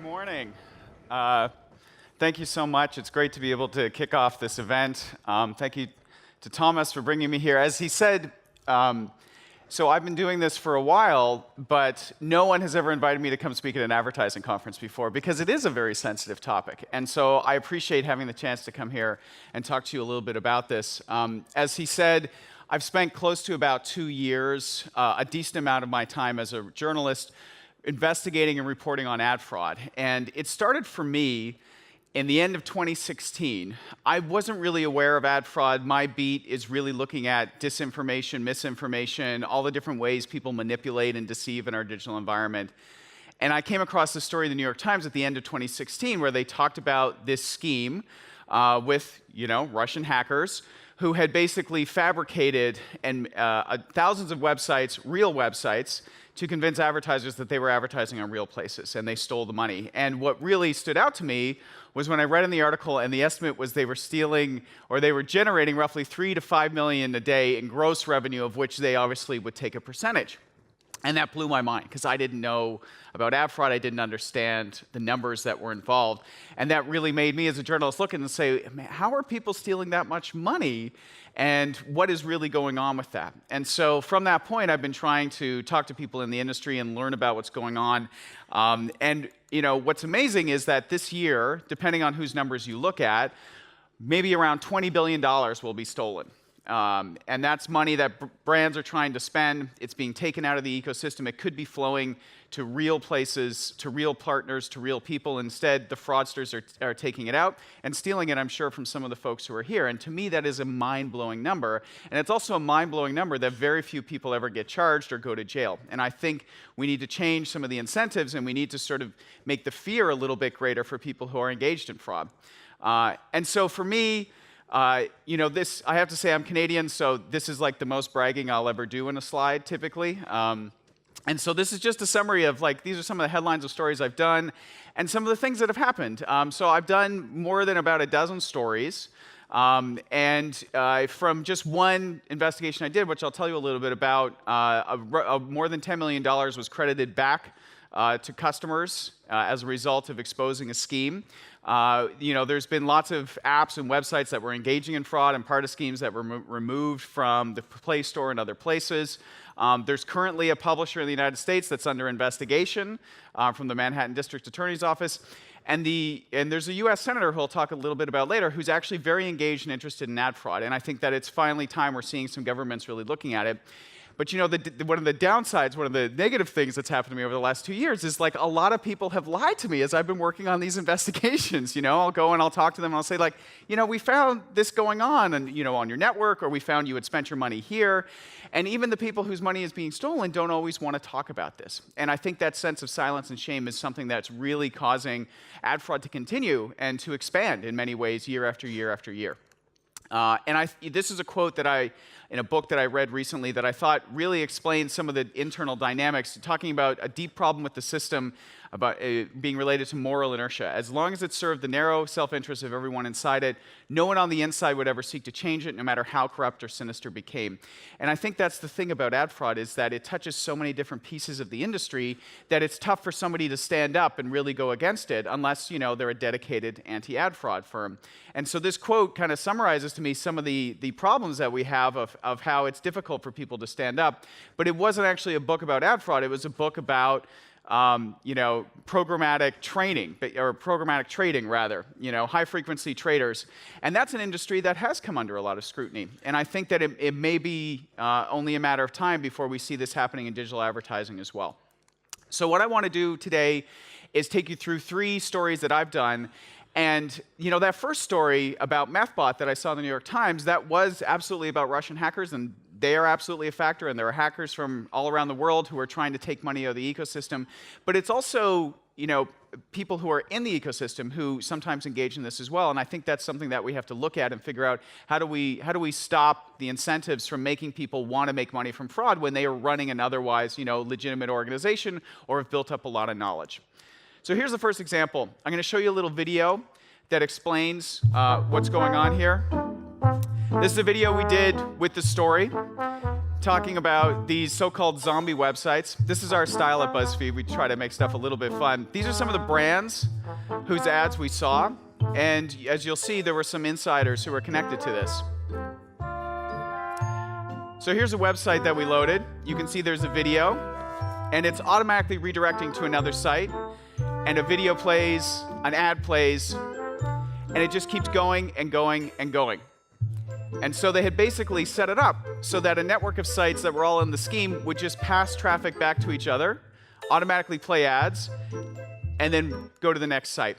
Morning. Thank you so much. It's great to be able to kick off this event. Thank you to Thomas for bringing me here. As he said, so I've been doing this for a while, but no one has ever invited me to come speak at an advertising conference before because it is a very sensitive topic. And so I appreciate having the chance to come here and talk to you a little bit about this. As he said, I've spent close to about 2 years, a decent amount of my time as a journalist, investigating and reporting on ad fraud. And it started for me in the end of 2016. I wasn't really aware of ad fraud. My beat is really looking at disinformation, misinformation, all the different ways people manipulate and deceive in our digital environment. And I came across this story in the New York Times at the end of 2016 where they talked about this scheme with, Russian hackers who had basically fabricated thousands of websites, real websites, to convince advertisers that they were advertising on real places, and they stole the money. And what really stood out to me was when I read in the article, and the estimate was they were stealing, or they were generating roughly 3 to 5 million a day in gross revenue, of which they obviously would take a percentage. And that blew my mind, because I didn't know about ad fraud. I didn't understand the numbers that were involved. And that really made me, as a journalist, look and say, man, how are people stealing that much money? And what is really going on with that? And so from that point, I've been trying to talk to people in the industry and learn about what's going on. What's amazing is that this year, depending on whose numbers you look at, maybe around $20 billion will be stolen. And that's money that brands are trying to spend. It's being taken out of the ecosystem. It could be flowing to real places, to real partners, to real people. Instead, the fraudsters are taking it out and stealing it, I'm sure, from some of the folks who are here. And to me, that is a mind-blowing number. And it's also a mind-blowing number that very few people ever get charged or go to jail. And I think we need to change some of the incentives, and we need to sort of make the fear a little bit greater for people who are engaged in fraud. And so for me, I have to say I'm Canadian, so this is like the most bragging I'll ever do in a slide, typically. And so this is just a summary of, these are some of the headlines of stories I've done and some of the things that have happened. So I've done more than about a dozen stories. From just one investigation I did, which I'll tell you a little bit about, more than $10 million was credited back to customers as a result of exposing a scheme. There's been lots of apps and websites that were engaging in fraud and part of schemes that were removed from the Play Store and other places. There's currently a publisher in the United States that's under investigation from the Manhattan District Attorney's Office. And there's a US Senator who I'll talk a little bit about later who's actually very engaged and interested in ad fraud. And I think that it's finally time we're seeing some governments really looking at it. But one of the downsides, one of the negative things that's happened to me over the last 2 years is a lot of people have lied to me as I've been working on these investigations. I'll go and I'll talk to them and I'll say we found this going on and on your network, or we found you had spent your money here. And even the people whose money is being stolen don't always want to talk about this. And I think that sense of silence and shame is something that's really causing ad fraud to continue and to expand in many ways year after year after year. This is a quote in a book that I read recently that I thought really explained some of the internal dynamics, talking about a deep problem with the system, about being related to moral inertia. As long as it served the narrow self-interest of everyone inside it, no one on the inside would ever seek to change it, no matter how corrupt or sinister it became. And I think that's the thing about ad fraud, is that it touches so many different pieces of the industry that it's tough for somebody to stand up and really go against it unless, they're a dedicated anti-ad fraud firm. And so this quote kind of summarizes to me some of the problems that we have of how it's difficult for people to stand up. But it wasn't actually a book about ad fraud. It was a book about programmatic training, or programmatic trading, rather, high-frequency traders. And that's an industry that has come under a lot of scrutiny. And I think that it may be only a matter of time before we see this happening in digital advertising as well. So what I want to do today is take you through 3 stories that I've done. And that first story about MethBot that I saw in the New York Times, that was absolutely about Russian hackers, and they are absolutely a factor, and there are hackers from all around the world who are trying to take money out of the ecosystem. But it's also, people who are in the ecosystem who sometimes engage in this as well. And I think that's something that we have to look at and figure out, how do we stop the incentives from making people want to make money from fraud when they are running an otherwise, legitimate organization or have built up a lot of knowledge. So here's the first example. I'm going to show you a little video that explains what's going on here. This is a video we did with the story. talking about these so-called zombie websites. This is our style at Buzzfeed. We try to make stuff a little bit fun. These are some of the brands whose ads we saw. And as you'll see, there were some insiders who were connected to this. So here's a website that we loaded. You can see there's a video, and it's automatically redirecting to another site. And a video plays, an ad plays, and it just keeps going and going and going. And so they had basically set it up so that a network of sites that were all in the scheme would just pass traffic back to each other, automatically play ads, and then go to the next site.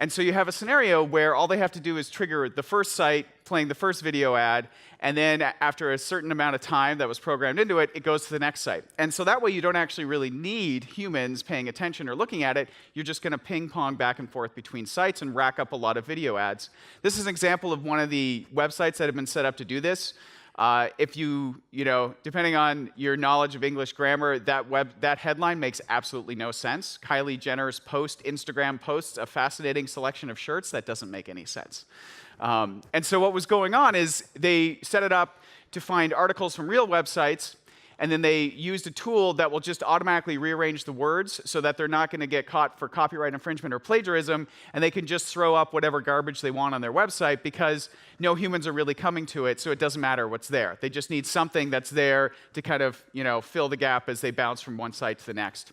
And so you have a scenario where all they have to do is trigger the first site playing the first video ad, and then after a certain amount of time that was programmed into it, it goes to the next site. And so that way you don't actually really need humans paying attention or looking at it. You're just going to ping pong back and forth between sites and rack up a lot of video ads. This is an example of one of the websites that have been set up to do this. If you know, depending on your knowledge of English grammar, that headline makes absolutely no sense. Kylie Jenner's Instagram posts a fascinating selection of shirts. That doesn't make any sense. And so what was going on is they set it up to find articles from real websites, and then they used a tool that will just automatically rearrange the words so that they're not going to get caught for copyright infringement or plagiarism, and they can just throw up whatever garbage they want on their website because no humans are really coming to it, so it doesn't matter what's there. They just need something that's there to kind of, fill the gap as they bounce from one site to the next.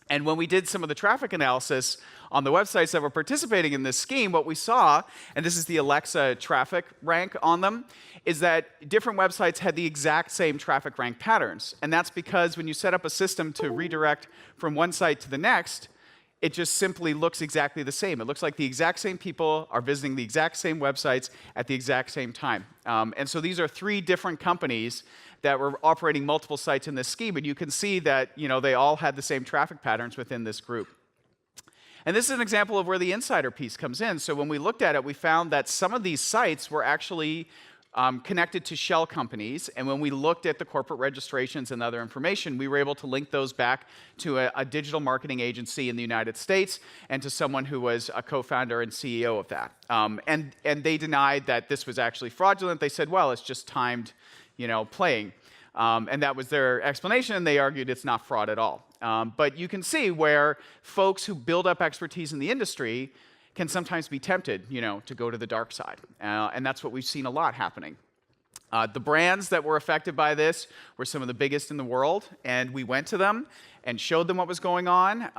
And when we did some of the traffic analysis on the websites that were participating in this scheme, what we saw, and this is the Alexa traffic rank on them, is that different websites had the exact same traffic rank patterns. And that's because when you set up a system to redirect from one site to the next, it just simply looks exactly the same. It looks like the exact same people are visiting the exact same websites at the exact same time. And so these are 3 different companies that were operating multiple sites in this scheme, and you can see that they all had the same traffic patterns within this group. And this is an example of where the insider piece comes in. So when we looked at it, we found that some of these sites were actually connected to shell companies, and when we looked at the corporate registrations and other information, we were able to link those back to a digital marketing agency in the United States and to someone who was a co-founder and CEO of that. And they denied that this was actually fraudulent. They said, well, it's just timed playing. And that was their explanation. They argued it's not fraud at all. But you can see where folks who build up expertise in the industry can sometimes be tempted, to go to the dark side. And that's what we've seen a lot happening. The brands that were affected by this were some of the biggest in the world, and we went to them and showed them what was going on.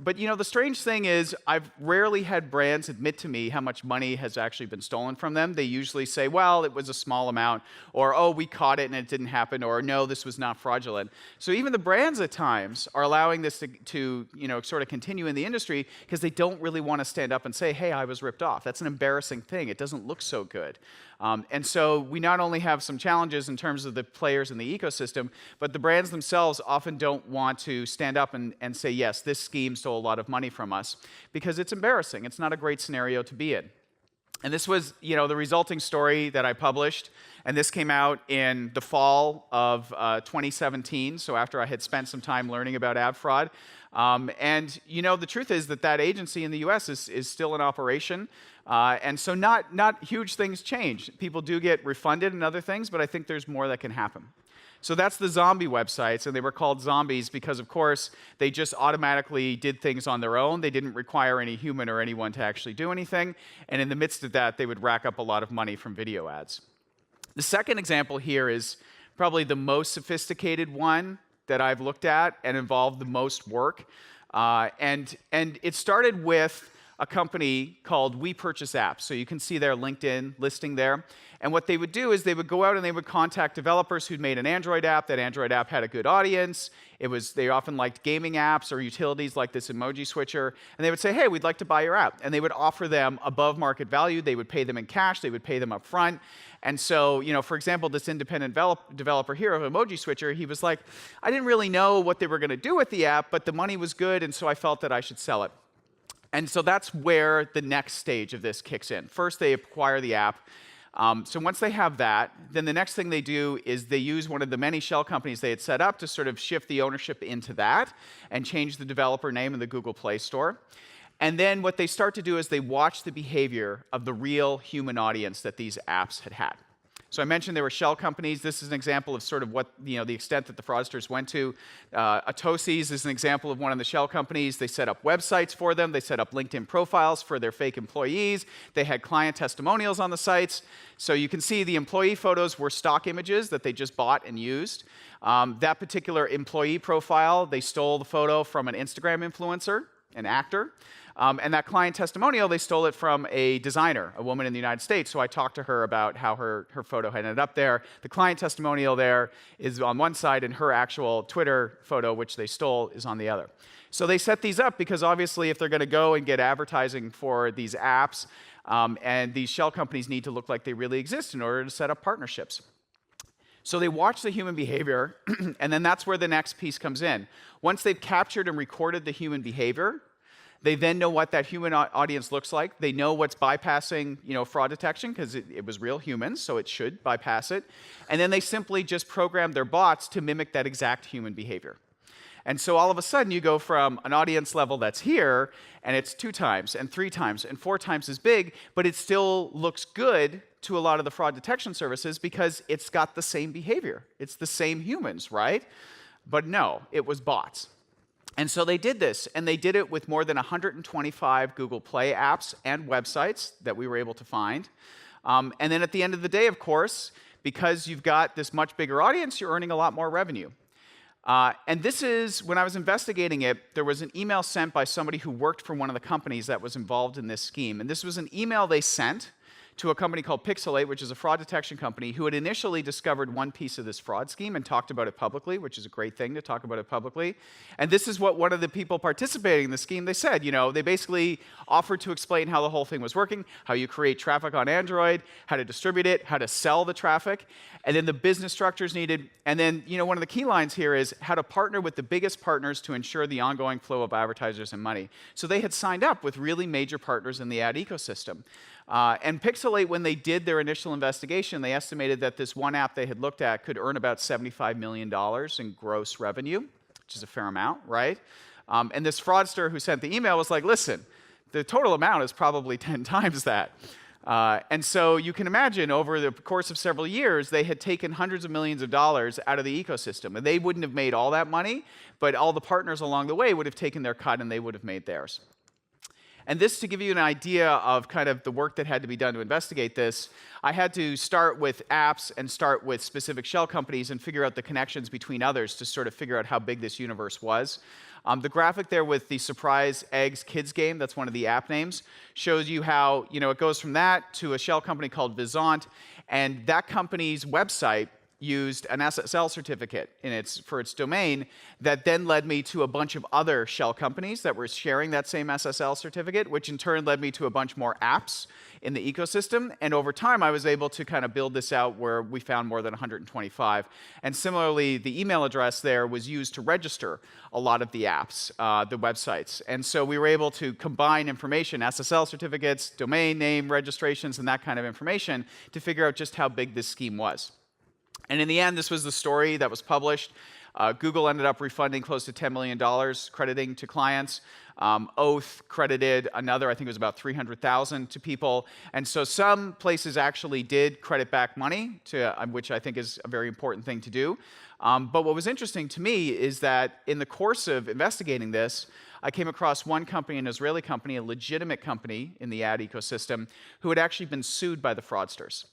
But the strange thing is I've rarely had brands admit to me how much money has actually been stolen from them. They usually say, well, it was a small amount, or, oh, we caught it and it didn't happen, or no, this was not fraudulent. So even the brands at times are allowing this to sort of continue in the industry because they don't really want to stand up and say, hey, I was ripped off. That's an embarrassing thing. It doesn't look so good. And so we not only have some challenges in terms of the players in the ecosystem, but the brands themselves often don't want to stand up and say, yes, this scheme stole a lot of money from us, because it's embarrassing. It's not a great scenario to be in. And this was, the resulting story that I published, and this came out in the fall of 2017, so after I had spent some time learning about ad fraud. And the truth is that agency in the US is still in operation. And so not huge things change. People do get refunded and other things, but I think there's more that can happen. So that's the zombie websites, and they were called zombies because, of course, they just automatically did things on their own. They didn't require any human or anyone to actually do anything. And in the midst of that, they would rack up a lot of money from video ads. The second example here is probably the most sophisticated one that I've looked at and involved the most work. And it started with a company called We Purchase Apps. So you can see their LinkedIn listing there. And what they would do is they would go out and they would contact developers who'd made an Android app. That Android app had a good audience. They often liked gaming apps or utilities like this emoji switcher. And they would say, hey, we'd like to buy your app. And they would offer them above market value. They would pay them in cash. They would pay them up front. And so, for example, this independent developer here of Emoji Switcher, he was like, I didn't really know what they were going to do with the app, but the money was good, and so I felt that I should sell it. And so that's where the next stage of this kicks in. First, they acquire the app. So once they have that, then the next thing they do is they use one of the many shell companies they had set up to sort of shift the ownership into that and change the developer name in the Google Play Store. And then what they start to do is they watch the behavior of the real human audience that these apps had had. So I mentioned there were shell companies. This is an example of sort of what, the extent that the fraudsters went to. Atosi's is an example of one of the shell companies. They set up websites for them. They set up LinkedIn profiles for their fake employees. They had client testimonials on the sites. So you can see the employee photos were stock images that they just bought and used. That particular employee profile, they stole the photo from an Instagram influencer, an actor. And that client testimonial, they stole it from a designer, a woman in the United States. So I talked to her about how her photo had ended up there. The client testimonial there is on one side, and her actual Twitter photo, which they stole, is on the other. So they set these up because obviously if they're going to go and get advertising for these apps, and these shell companies need to look like they really exist in order to set up partnerships. So they watch the human behavior, and then that's where the next piece comes in. Once they've captured and recorded the human behavior, they then know what that human audience looks like. They know what's bypassing, fraud detection because it was real humans, so it should bypass it. And then they simply just program their bots to mimic that exact human behavior. And so all of a sudden, you go from an audience level that's here, and it's 2 times, and 3 times, and 4 times as big, but it still looks good to a lot of the fraud detection services because it's got the same behavior. It's the same humans, right? But no, it was bots. And so they did this, and they did it with more than 125 Google Play apps and websites that we were able to find. And then at the end of the day, of course, because you've got this much bigger audience, you're earning a lot more revenue. And this is, when I was investigating it, there was an email sent by somebody who worked for one of the companies that was involved in this scheme. And this was an email they sent to a company called Pixelate, which is a fraud detection company, who had initially discovered one piece of this fraud scheme and talked about it publicly, which is a great thing to talk about it publicly. And this is what one of the people participating in the scheme, they said, they basically offered to explain how the whole thing was working, how you create traffic on Android, how to distribute it, how to sell the traffic, and then the business structures needed. And then, one of the key lines here is how to partner with the biggest partners to ensure the ongoing flow of advertisers and money. So they had signed up with really major partners in the ad ecosystem. And Pixelate, when they did their initial investigation, they estimated that this one app they had looked at could earn about $75 million in gross revenue, which is a fair amount, right? And this fraudster who sent the email was like, listen, the total amount is probably 10 times that. And so you can imagine over the course of several years, they had taken hundreds of millions of dollars out of the ecosystem. And they wouldn't have made all that money, but all the partners along the way would have taken their cut and they would have made theirs. And this, to give you an idea of kind of the work that had to be done to investigate this, I had to start with apps and start with specific shell companies and figure out the connections between others to sort of figure out how big this universe was. The graphic there with the Surprise Eggs kids game, that's one of the app names, shows you how it goes from that to a shell company called Vizant, and that company's website used an SSL certificate for its domain that then led me to a bunch of other shell companies that were sharing that same SSL certificate, which in turn led me to a bunch more apps in the ecosystem. And over time, I was able to kind of build this out where we found more than 125. And similarly, the email address there was used to register a lot of the apps, the websites. And so we were able to combine information, SSL certificates, domain name registrations, and that kind of information to figure out just how big this scheme was. And in the end, this was the story that was published. Google ended up refunding close to $10 million, crediting to clients. Oath credited another, I think it was about $300,000 to people. And so some places actually did credit back money, which I think is a very important thing to do. But what was interesting to me is that in the course of investigating this, I came across one company, an Israeli company, a legitimate company in the ad ecosystem, who had actually been sued by the fraudsters.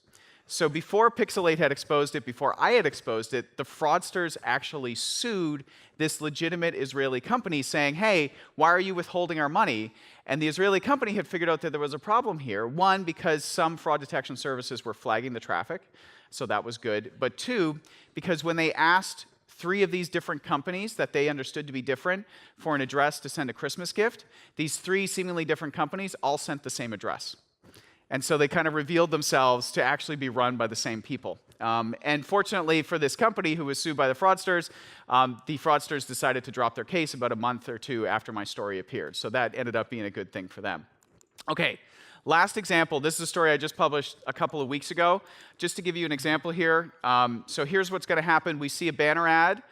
So before Pixelate had exposed it, before I had exposed it, the fraudsters actually sued this legitimate Israeli company saying, hey, why are you withholding our money? And the Israeli company had figured out that there was a problem here. One, because some fraud detection services were flagging the traffic, so that was good. But 2, because when they asked 3 of these different companies that they understood to be different for an address to send a Christmas gift, these 3 seemingly different companies all sent the same address. And so they kind of revealed themselves to actually be run by the same people. And fortunately for this company who was sued by the fraudsters decided to drop their case about a month or 2 after my story appeared. So that ended up being a good thing for them. Okay, last example. This is a story I just published a couple of weeks ago. Just to give you an example here. So here's what's going to happen. We see a banner ad,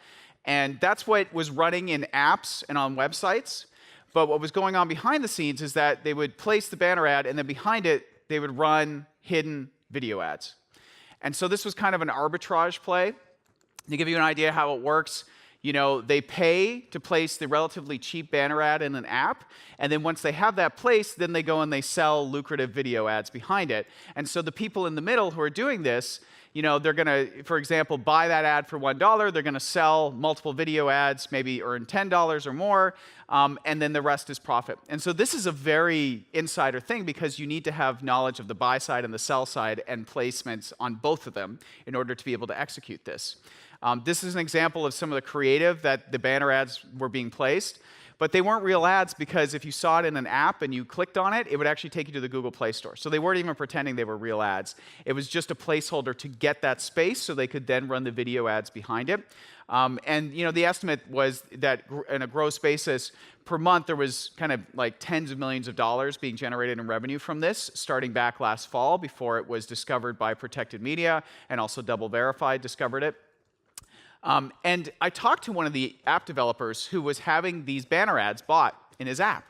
and that's what was running in apps and on websites. But what was going on behind the scenes is that they would place the banner ad, and then behind it, they would run hidden video ads. And so this was kind of an arbitrage play. To give you an idea how it works, they pay to place the relatively cheap banner ad in an app, and then once they have that placed, then they go and they sell lucrative video ads behind it. And so the people in the middle who are doing this, they're going to, for example, buy that ad for $1. They're going to sell multiple video ads, maybe earn $10 or more, and then the rest is profit. And so this is a very insider thing because you need to have knowledge of the buy side and the sell side and placements on both of them in order to be able to execute this. This is an example of some of the creative that the banner ads were being placed. But they weren't real ads because if you saw it in an app and you clicked on it, it would actually take you to the Google Play Store. So they weren't even pretending they were real ads. It was just a placeholder to get that space so they could then run the video ads behind it. And the estimate was that on a gross basis per month, there was kind of like tens of millions of dollars being generated in revenue from this, starting back last fall before it was discovered by Protected Media, and also Double Verified discovered it. And I talked to one of the app developers who was having these banner ads bought in his app.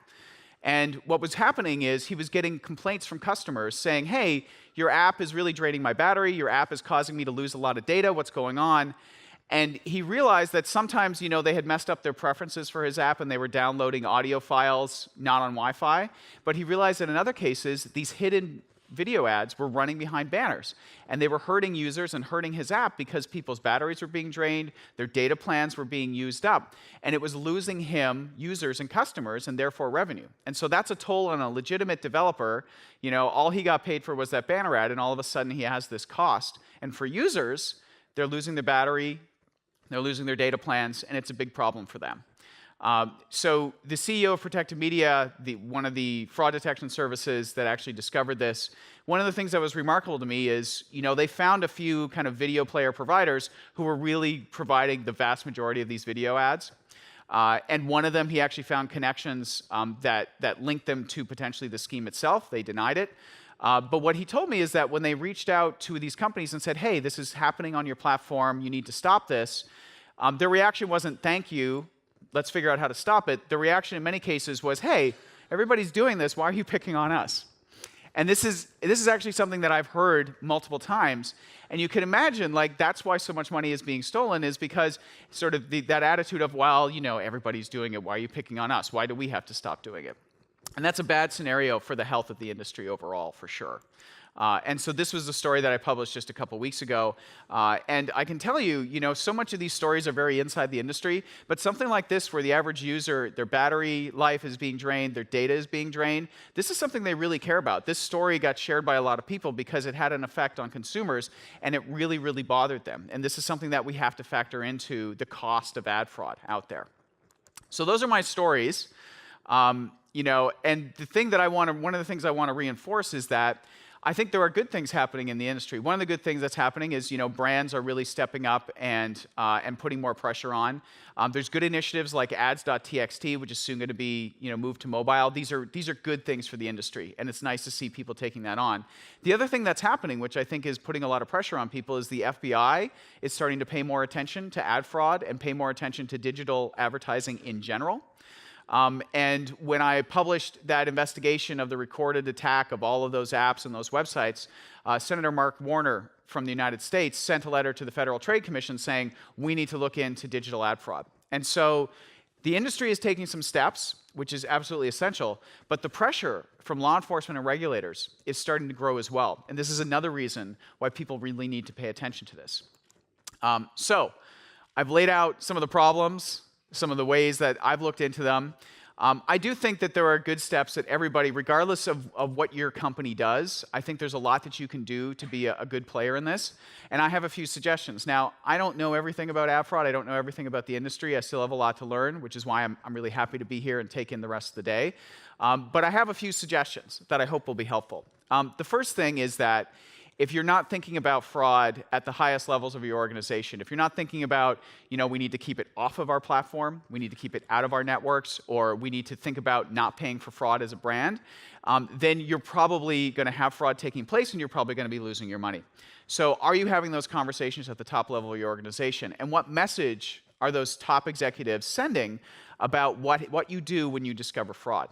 And what was happening is he was getting complaints from customers saying, hey, your app is really draining my battery. Your app is causing me to lose a lot of data. What's going on? And he realized that sometimes, they had messed up their preferences for his app and they were downloading audio files not on Wi-Fi. But he realized that in other cases, these hidden video ads were running behind banners. And they were hurting users and hurting his app because people's batteries were being drained, their data plans were being used up. And it was losing him users and customers and therefore revenue. And so that's a toll on a legitimate developer. All he got paid for was that banner ad, and all of a sudden he has this cost. And for users, they're losing their battery, they're losing their data plans, and it's a big problem for them. So the CEO of Protected Media, one of the fraud detection services that actually discovered this, one of the things that was remarkable to me is, they found a few kind of video player providers who were really providing the vast majority of these video ads. And one of them, he actually found connections that linked them to potentially the scheme itself. They denied it. But what he told me is that when they reached out to these companies and said, hey, this is happening on your platform, you need to stop this, their reaction wasn't, thank you, let's figure out how to stop it. The reaction in many cases was, hey, everybody's doing this, why are you picking on us? And this is actually something that I've heard multiple times. And you can imagine, that's why so much money is being stolen, is because sort of that attitude of, well, everybody's doing it, why are you picking on us? Why do we have to stop doing it? And that's a bad scenario for the health of the industry overall, for sure. And so this was the story that I published just a couple weeks ago. And I can tell you, so much of these stories are very inside the industry, but something like this where the average user, their battery life is being drained, their data is being drained, this is something they really care about. This story got shared by a lot of people because it had an effect on consumers, and it really, really bothered them. And this is something that we have to factor into the cost of ad fraud out there. So those are my stories. And the thing that one of the things I want to reinforce is that I think there are good things happening in the industry. One of the good things that's happening is, brands are really stepping up and putting more pressure on. There's good initiatives like ads.txt, which is soon going to be, moved to mobile. These are good things for the industry, and it's nice to see people taking that on. The other thing that's happening, which I think is putting a lot of pressure on people, is the FBI is starting to pay more attention to ad fraud and pay more attention to digital advertising in general. And when I published that investigation of the recorded attack of all of those apps and those websites, Senator Mark Warner from the United States sent a letter to the Federal Trade Commission saying, we need to look into digital ad fraud. And so the industry is taking some steps, which is absolutely essential, but the pressure from law enforcement and regulators is starting to grow as well. And this is another reason why people really need to pay attention to this. So I've laid out some of the problems, some of the ways that I've looked into them. I do think that there are good steps that everybody, regardless of what your company does, I think there's a lot that you can do to be a good player in this. And I have a few suggestions. Now, I don't know everything about ad fraud. I don't know everything about the industry. I still have a lot to learn, which is why I'm really happy to be here and take in the rest of the day. But I have a few suggestions that I hope will be helpful. The first thing is that if you're not thinking about fraud at the highest levels of your organization, if you're not thinking about, we need to keep it off of our platform, we need to keep it out of our networks, or we need to think about not paying for fraud as a brand, then you're probably going to have fraud taking place and you're probably going to be losing your money. So are you having those conversations at the top level of your organization? And what message are those top executives sending about what you do when you discover fraud?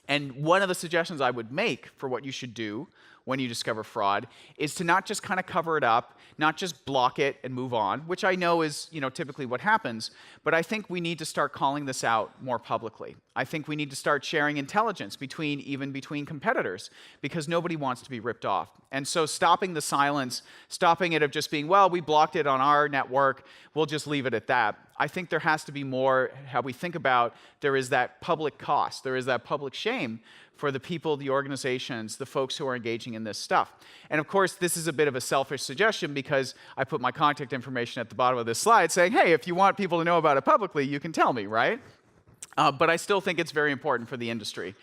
And one of the suggestions I would make for what you should do when you discover fraud is to not just kind of cover it up, not just block it and move on, which I know is typically what happens, but I think we need to start calling this out more publicly. I think we need to start sharing intelligence even between competitors, because nobody wants to be ripped off. And so stopping the silence, stopping it of just being, well, we blocked it on our network, we'll just leave it at that. I think there has to be more how we think about there is that public cost, there is that public shame for the people, the organizations, the folks who are engaging in this stuff. And of course, this is a bit of a selfish suggestion because I put my contact information at the bottom of this slide saying, hey, if you want people to know about it publicly, you can tell me, right? But I still think it's very important for the industry.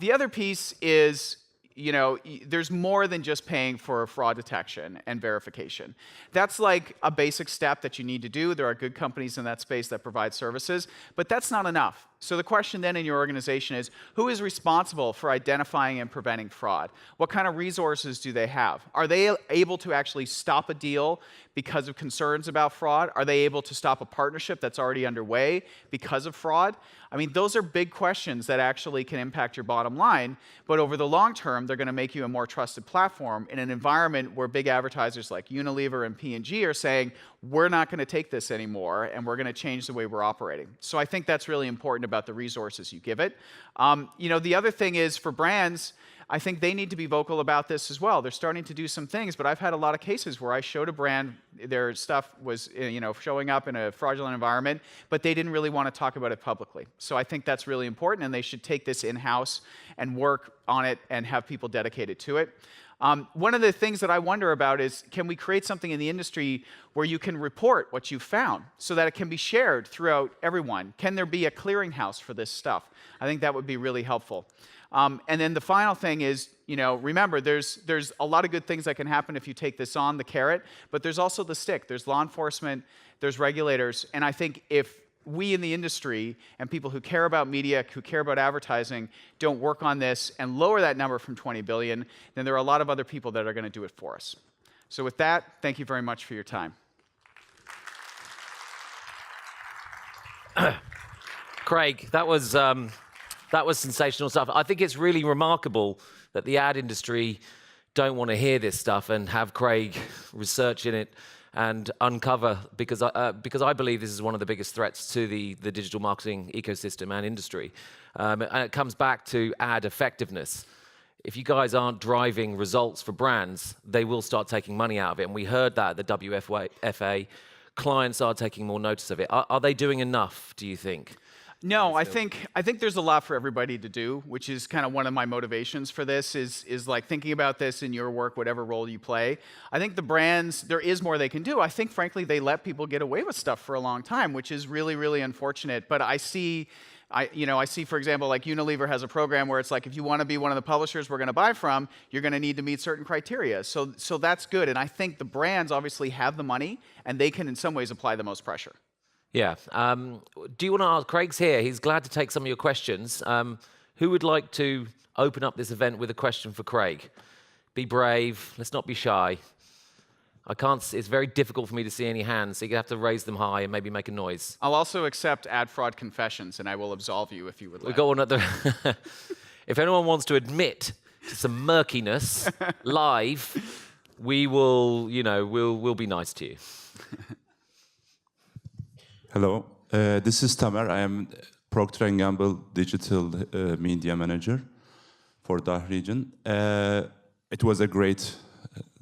The other piece is, there's more than just paying for fraud detection and verification. That's like a basic step that you need to do. There are good companies in that space that provide services, but that's not enough. So the question then in your organization is, who is responsible for identifying and preventing fraud? What kind of resources do they have? Are they able to actually stop a deal because of concerns about fraud? Are they able to stop a partnership that's already underway because of fraud? I mean, those are big questions that actually can impact your bottom line, but over the long term, they're going to make you a more trusted platform in an environment where big advertisers like Unilever and P&G are saying, we're not going to take this anymore, and we're going to change the way we're operating. So I think that's really important about the resources you give it. The other thing is for brands, I think they need to be vocal about this as well. They're starting to do some things, but I've had a lot of cases where I showed a brand their stuff was showing up in a fraudulent environment, but they didn't really want to talk about it publicly. So I think that's really important, and they should take this in-house and work on it and have people dedicated to it. One of the things that I wonder about is, can we create something in the industry where you can report what you've found so that it can be shared throughout everyone? Can there be a clearinghouse for this stuff? I think that would be really helpful. And then the final thing is, remember, there's a lot of good things that can happen if you take this on, the carrot, but there's also the stick. There's law enforcement, there's regulators, and I think if we in the industry and people who care about media, who care about advertising, don't work on this and lower that number from 20 billion, then there are a lot of other people that are going to do it for us. So with that, thank you very much for your time. Craig, that was sensational stuff. I think it's really remarkable that the ad industry don't want to hear this stuff and have Craig research in it and uncover, because I believe this is one of the biggest threats to the digital marketing ecosystem and industry. And it comes back to ad effectiveness. If you guys aren't driving results for brands, they will start taking money out of it. And we heard that at the WFA. Clients are taking more notice of it. Are they doing enough, do you think? No, I think there's a lot for everybody to do, which is kind of one of my motivations for this, is like thinking about this in your work, whatever role you play. I think the brands, there is more they can do. I think, frankly, they let people get away with stuff for a long time, which is really, really unfortunate. But I see, for example, like Unilever has a program where it's like, if you want to be one of the publishers we're going to buy from, you're going to need to meet certain criteria. So that's good. And I think the brands obviously have the money, and they can in some ways apply the most pressure. Yeah. Do you want to ask? Craig's here. He's glad to take some of your questions. Who would like to open up this event with a question for Craig? Be brave. Let's not be shy. I can't. It's very difficult for me to see any hands, so you have to raise them high and maybe make a noise. I'll also accept ad fraud confessions, and I will absolve you if you would like. We've got one at the. If anyone wants to admit to some murkiness live, we will. We'll be nice to you. Hello, this is Tamer. I am Procter & Gamble Digital Media Manager for DACH region. It was a great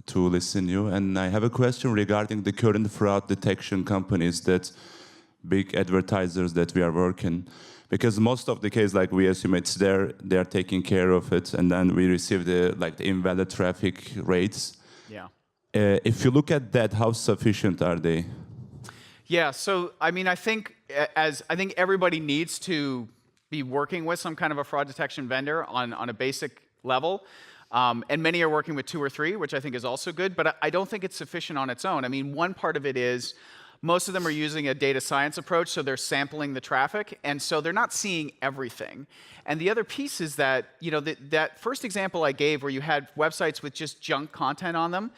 to listen to you, and I have a question regarding the current fraud detection companies, that big advertisers that we are working, because most of the case, like we assume it's there, they are taking care of it, and then we receive the invalid traffic rates. Yeah. If you look at that, how sufficient are they? Yeah, so I mean, I think everybody needs to be working with some kind of a fraud detection vendor on a basic level. And many are working with 2 or 3, which I think is also good, but I don't think it's sufficient on its own. I mean, one part of it is most of them are using a data science approach, so they're sampling the traffic, and so they're not seeing everything. And the other piece is that, that first example I gave where you had websites with just junk content on them,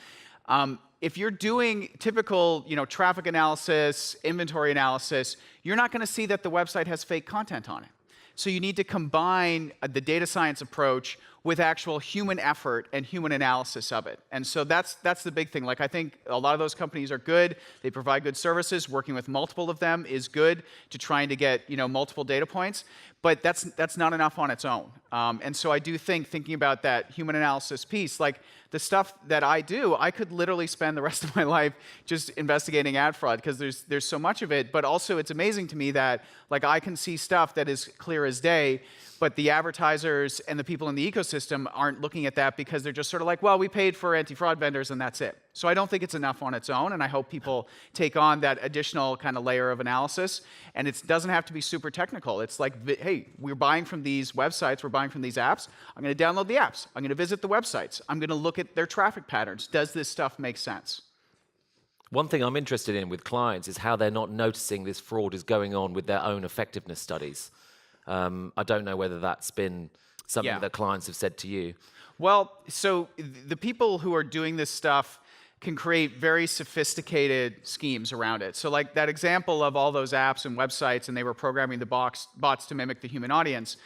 if you're doing typical, traffic analysis, inventory analysis, you're not going to see that the website has fake content on it. So you need to combine the data science approach with actual human effort and human analysis of it. And so that's the big thing. Like, I think a lot of those companies are good. They provide good services. Working with multiple of them is good to trying to get, you know, multiple data points. But that's not enough on its own. And so I do think, thinking about that human analysis piece, like the stuff that I do, I could literally spend the rest of my life just investigating ad fraud, because there's so much of it. But also, it's amazing to me that, like, I can see stuff that is clear as day, but the advertisers and the people in the ecosystem aren't looking at that, because they're just sort of like, well, we paid for anti-fraud vendors and that's it. So I don't think it's enough on its own, and I hope people take on that additional kind of layer of analysis. And it doesn't have to be super technical. It's like, hey, we're buying from these websites, we're buying from these apps. I'm going to download the apps. I'm going to visit the websites. I'm going to look at their traffic patterns. Does this stuff make sense? One thing I'm interested in with clients is how they're not noticing this fraud is going on with their own effectiveness studies. I don't know whether that's been something that clients have said to you. Well, so the people who are doing this stuff can create very sophisticated schemes around it. So like that example of all those apps and websites, and they were programming the bots to mimic the human audience.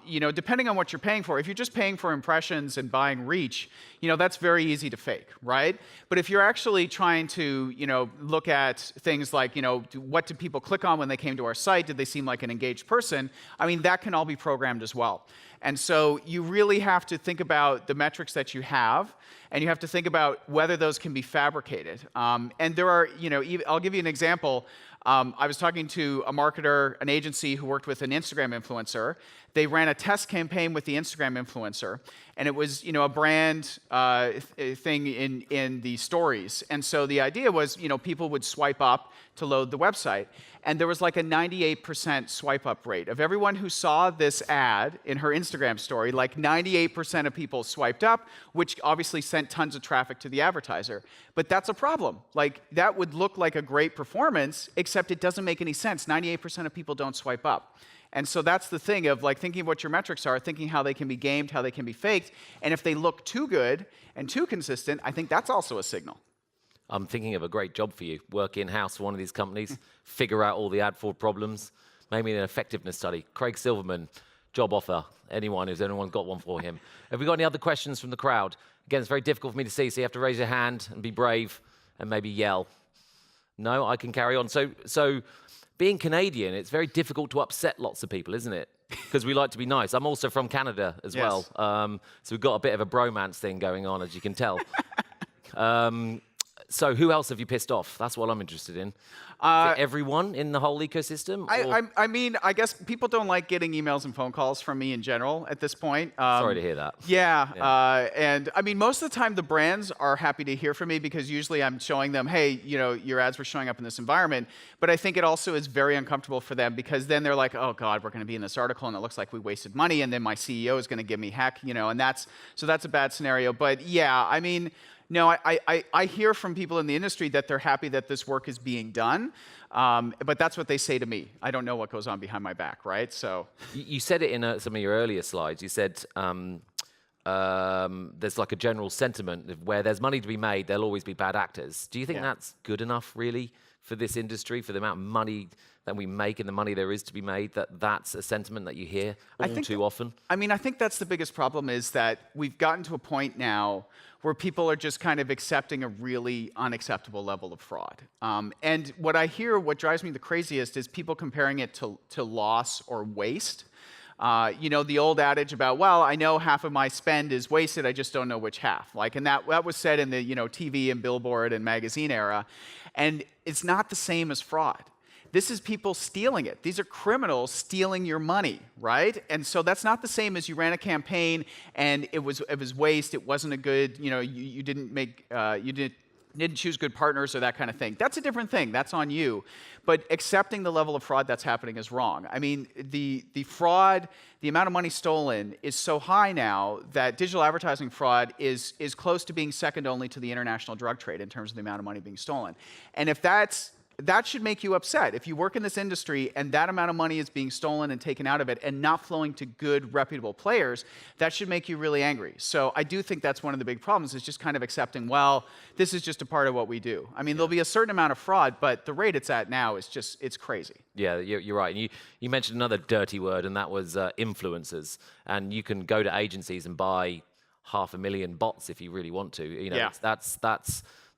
You know, depending on what you're paying for, if you're just paying for impressions and buying reach, you know, that's very easy to fake, right? But if you're actually trying to, you know, look at things like, you know, what did people click on when they came to our site? Did they seem like an engaged person? I mean, that can all be programmed as well. And so you really have to think about the metrics that you have, and you have to think about whether those can be fabricated. And there are, you know, I'll give you an example. I was talking to a marketer, an agency who worked with an Instagram influencer. They ran a test campaign with the Instagram influencer, and it was, you know, a brand thing in the stories. And so the idea was, you know, people would swipe up to load the website, and there was like a 98% swipe up rate. Of everyone who saw this ad in her Instagram story, like 98% of people swiped up, which obviously sent tons of traffic to the advertiser. But that's a problem. Like, that would look like a great performance, except it doesn't make any sense. 98% of people don't swipe up. And so that's the thing of, like, thinking of what your metrics are, thinking how they can be gamed, how they can be faked. And if they look too good and too consistent, I think that's also a signal. I'm thinking of a great job for you. Work in-house for one of these companies, figure out all the ad fraud problems, maybe an effectiveness study. Craig Silverman, job offer. Has anyone got one for him? Have we got any other questions from the crowd? Again, it's very difficult for me to see, so you have to raise your hand and be brave and maybe yell. No, I can carry on. So being Canadian, it's very difficult to upset lots of people, isn't it? Because we like to be nice. I'm also from Canada as well. So we've got a bit of a bromance thing going on, as you can tell. So who else have you pissed off? That's what I'm interested in. Is it everyone in the whole ecosystem? I mean, I guess people don't like getting emails and phone calls from me in general at this point. Sorry to hear that. Yeah. And I mean, most of the time the brands are happy to hear from me, because usually I'm showing them, hey, you know, your ads were showing up in this environment. But I think it also is very uncomfortable for them, because then they're like, oh God, we're going to be in this article and it looks like we wasted money, and then my CEO is going to give me heck, you know, and that's a bad scenario. But yeah, I mean, no, I hear from people in the industry that they're happy that this work is being done, but that's what they say to me. I don't know what goes on behind my back, right? So you said it in some of your earlier slides. You said there's like a general sentiment of where there's money to be made, there'll always be bad actors. Do you think that's good enough, really, for this industry, for the amount of money that we make and the money there is to be made, that's a sentiment that you hear too often? I mean, I think that's the biggest problem, is that we've gotten to a point now where people are just kind of accepting a really unacceptable level of fraud. And what I hear, what drives me the craziest, is people comparing it to loss or waste. You know, the old adage about, well, I know half of my spend is wasted, I just don't know which half. Like, and that was said in the, you know, TV and billboard and magazine era. And it's not the same as fraud. This is people stealing it. These are criminals stealing your money, right? And so that's not the same as you ran a campaign and it was waste. It wasn't a good, you know, you didn't make, you didn't choose good partners or that kind of thing. That's a different thing. That's on you. But accepting the level of fraud that's happening is wrong. I mean, the fraud, the amount of money stolen is so high now that digital advertising fraud is close to being second only to the international drug trade in terms of the amount of money being stolen. And if that's that should make you upset. If you work in this industry and that amount of money is being stolen and taken out of it and not flowing to good, reputable players, that should make you really angry. So I do think that's one of the big problems, is just kind of accepting, well, this is just a part of what we do. I mean, there'll be a certain amount of fraud, but the rate it's at now is just, it's crazy. Yeah, you're right. And you mentioned another dirty word, and that was influencers. And you can go to agencies and buy 500,000 bots if you really want to. You know, Yeah.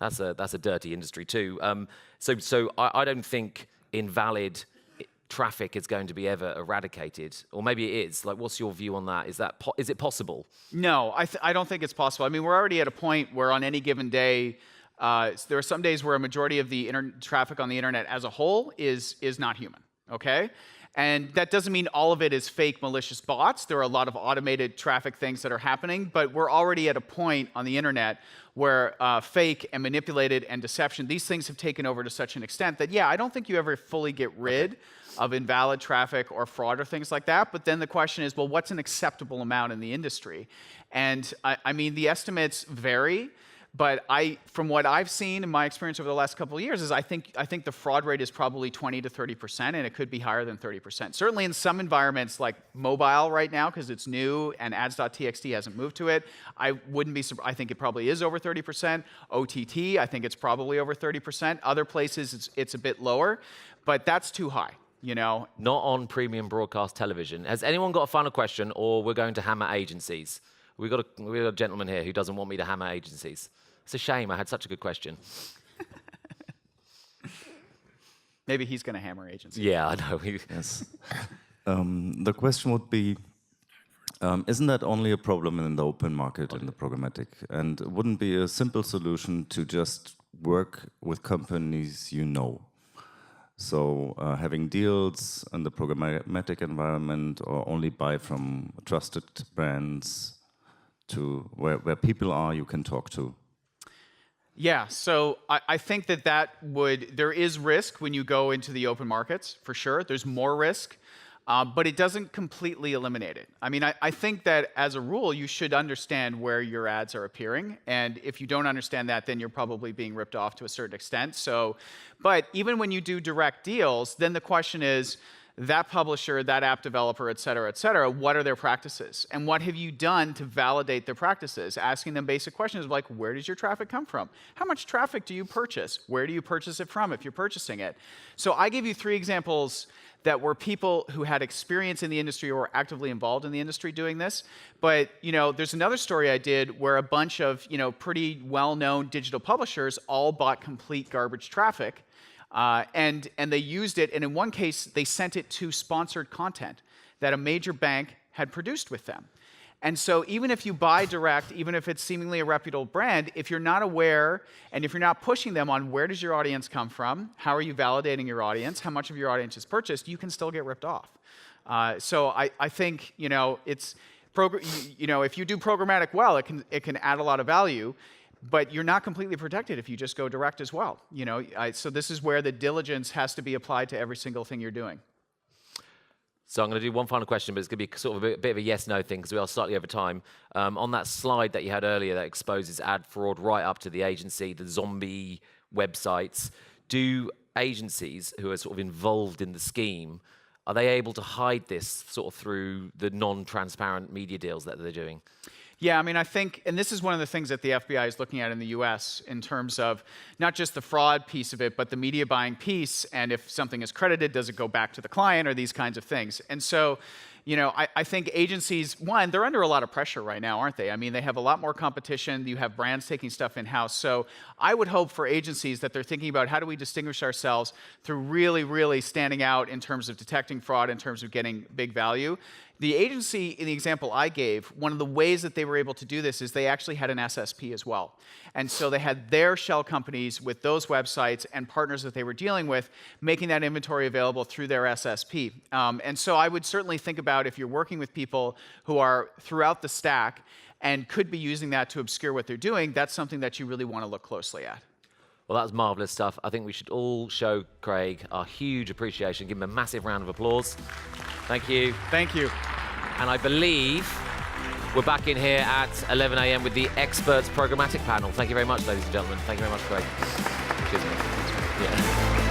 That's a dirty industry too. So I don't think invalid traffic is going to be ever eradicated, or maybe it is. Like, what's your view on that? Is it possible? No, I don't think it's possible. I mean, we're already at a point where on any given day, there are some days where a majority of the traffic on the internet as a whole is not human, okay? And that doesn't mean all of it is fake malicious bots. There are a lot of automated traffic things that are happening, but we're already at a point on the internet where fake and manipulated and deception, these things have taken over to such an extent that, yeah, I don't think you ever fully get rid of invalid traffic or fraud or things like that. But then the question is, well, what's an acceptable amount in the industry? And I mean, the estimates vary. But from what I've seen in my experience over the last couple of years, is I think the fraud rate is probably 20 to 30%, and it could be higher than 30%. Certainly in some environments like mobile right now, because it's new and ads.txt hasn't moved to it, I think it probably is over 30%. OTT, I think it's probably over 30%. Other places, it's a bit lower, but that's too high. You know? Not on premium broadcast television. Has anyone got a final question, or we're going to hammer agencies? We've got a gentleman here who doesn't want me to hammer agencies. It's a shame. I had such a good question. Maybe he's going to hammer agencies. Yeah, I know. Yes. The question would be, isn't that only a problem in the open market, in the programmatic? And wouldn't be a simple solution to just work with companies you know? So having deals in the programmatic environment, or only buy from trusted brands to where people are you can talk to? Yeah, so I think there is risk when you go into the open markets, for sure. There's more risk, but it doesn't completely eliminate it. I mean, I think that as a rule, you should understand where your ads are appearing. And if you don't understand that, then you're probably being ripped off to a certain extent. But even when you do direct deals, then the question is, that publisher, that app developer, et cetera, what are their practices? And what have you done to validate their practices? Asking them basic questions like, where does your traffic come from? How much traffic do you purchase? Where do you purchase it from if you're purchasing it? So I gave you 3 examples that were people who had experience in the industry or were actively involved in the industry doing this. But there's another story I did where a bunch of pretty well-known digital publishers all bought complete garbage traffic. And they used it, and in one case, they sent it to sponsored content that a major bank had produced with them. And so even if you buy direct, even if it's seemingly a reputable brand, if you're not aware and if you're not pushing them on where does your audience come from, how are you validating your audience, how much of your audience is purchased, you can still get ripped off. So I think it's if you do programmatic well, it can add a lot of value. But you're not completely protected if you just go direct as well. So this is where the diligence has to be applied to every single thing you're doing. So I'm going to do one final question, but it's going to be sort of a bit of a yes/no thing because we are slightly over time. On that slide that you had earlier that exposes ad fraud right up to the agency, the zombie websites, do agencies who are sort of involved in the scheme, are they able to hide this sort of through the non-transparent media deals that they're doing? Yeah, I mean, I think, and this is one of the things that the FBI is looking at in the US in terms of not just the fraud piece of it, but the media buying piece, and if something is credited, does it go back to the client, or these kinds of things. And so, I think agencies, one, they're under a lot of pressure right now, aren't they? I mean, they have a lot more competition. You have brands taking stuff in-house. So I would hope for agencies that they're thinking about how do we distinguish ourselves through really, really standing out in terms of detecting fraud, in terms of getting big value. The agency, in the example I gave, one of the ways that they were able to do this is they actually had an SSP as well. And so they had their shell companies with those websites and partners that they were dealing with, making that inventory available through their SSP. And so I would certainly think about if you're working with people who are throughout the stack and could be using that to obscure what they're doing, that's something that you really want to look closely at. Well, that's marvelous stuff. I think we should all show Craig our huge appreciation. Give him a massive round of applause. Thank you. Thank you. And I believe we're back in here at 11 a.m. with the Experts Programmatic panel. Thank you very much, ladies and gentlemen. Thank you very much, Craig. Cheers, mate. Yeah.